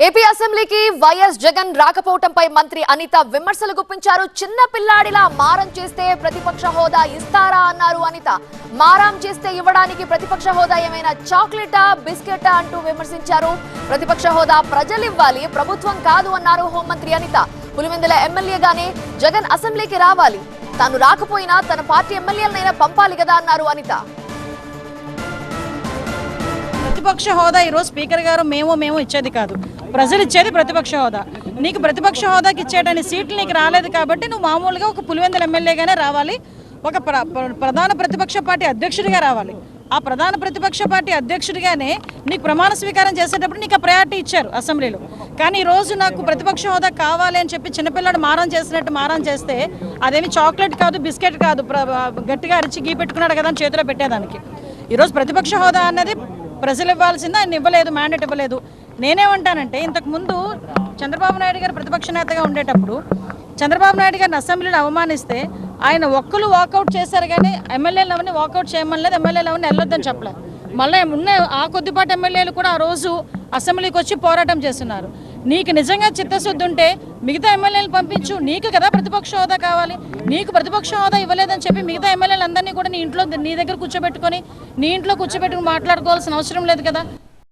AP అసెంబ్లీకి YS Jagan రాకపోవటంపై మంత్రి అనిత విమర్శలు గుప్పించారు. చిన్న పిల్లాడిలా మారం చేస్తే ప్రతిపక్ష హోదా ఇస్తారా అన్నారు అనిత. మారం చేస్తే ఇవ్వడానికి ప్రతిపక్ష హోదా ఏమైనా చాక్లెటా బిస్కెటా అంటూ విమర్శించారు. ప్రతిపక్ష హోదా ప్రజలు ఇవ్వాలి, ప్రభుత్వం కాదు అన్నారు హోంమంత్రి అనిత. పులివెందుల ఎమ్మెల్యేగానే జగన్ అసెంబ్లీకి రావాలి, తాను రాకపోయినా తన పార్టీ ఎమ్మెల్యేలనైనా పంపాలి కదా అన్నారు అనిత. ప్రతిపక్ష హోదా ఈరోజు స్పీకర్ గారు మేము ఇచ్చేది కాదు, ప్రజలు ఇచ్చేది ప్రతిపక్ష హోదా. నీకు ప్రతిపక్ష హోదాకి ఇచ్చేటని సీట్లు నీకు రాలేదు కాబట్టి నువ్వు మామూలుగా ఒక పులివెందుల ఎమ్మెల్యేగానే రావాలి, ఒక ప్రధాన ప్రతిపక్ష పార్టీ అధ్యక్షుడిగా రావాలి. ఆ ప్రధాన ప్రతిపక్ష పార్టీ అధ్యక్షుడిగానే నీకు ప్రమాణ స్వీకారం చేసేటప్పుడు నీకు ఆ ప్రయారిటీ ఇచ్చారు అసెంబ్లీలో. కానీ ఈరోజు నాకు ప్రతిపక్ష హోదా కావాలి అని చెప్పి చిన్నపిల్లడు మారం చేసినట్టు మారం చేస్తే అదేమి చాక్లెట్ కాదు, బిస్కెట్ కాదు, గట్టిగా అరిచి గీ పెట్టుకున్నాడు కదా అని చేతిలో పెట్టేదానికి. ఈరోజు ప్రతిపక్ష హోదా అన్నది ప్రజలు ఇవ్వాల్సిందే, ఆయన ఇవ్వలేదు, మ్యాండేట్ ఇవ్వలేదు. నేనేమంటానంటే ఇంతకుముందు చంద్రబాబు నాయుడు గారు ప్రతిపక్ష నేతగా ఉండేటప్పుడు చంద్రబాబు నాయుడు గారిని అసెంబ్లీలో అవమానిస్తే ఆయన ఒక్కరు వాకౌట్ చేశారు, కానీ ఎమ్మెల్యేలు అవన్నీ వాకౌట్ చేయమని లేదు, ఎమ్మెల్యేలు అవన్నీ వెళ్ళొద్దని చెప్పలేదు. మళ్ళీ ఉన్న ఆ కొద్దిపాటి ఎమ్మెల్యేలు కూడా ఆ రోజు అసెంబ్లీకి వచ్చి పోరాటం చేస్తున్నారు. నీకు నిజంగా చిత్తశుద్ధి ఉంటే మిగతా ఎమ్మెల్యేలు పంపించు, నీకు కదా ప్రతిపక్ష హోదా కావాలి. నీకు ప్రతిపక్ష హోదా ఇవ్వలేదని చెప్పి మిగతా ఎమ్మెల్యేలు అందరినీ కూడా నీ ఇంట్లో నీ దగ్గర కూర్చోబెట్టుకొని నీ ఇంట్లో కూర్చోబెట్టుకుని మాట్లాడుకోవాల్సిన అవసరం లేదు కదా.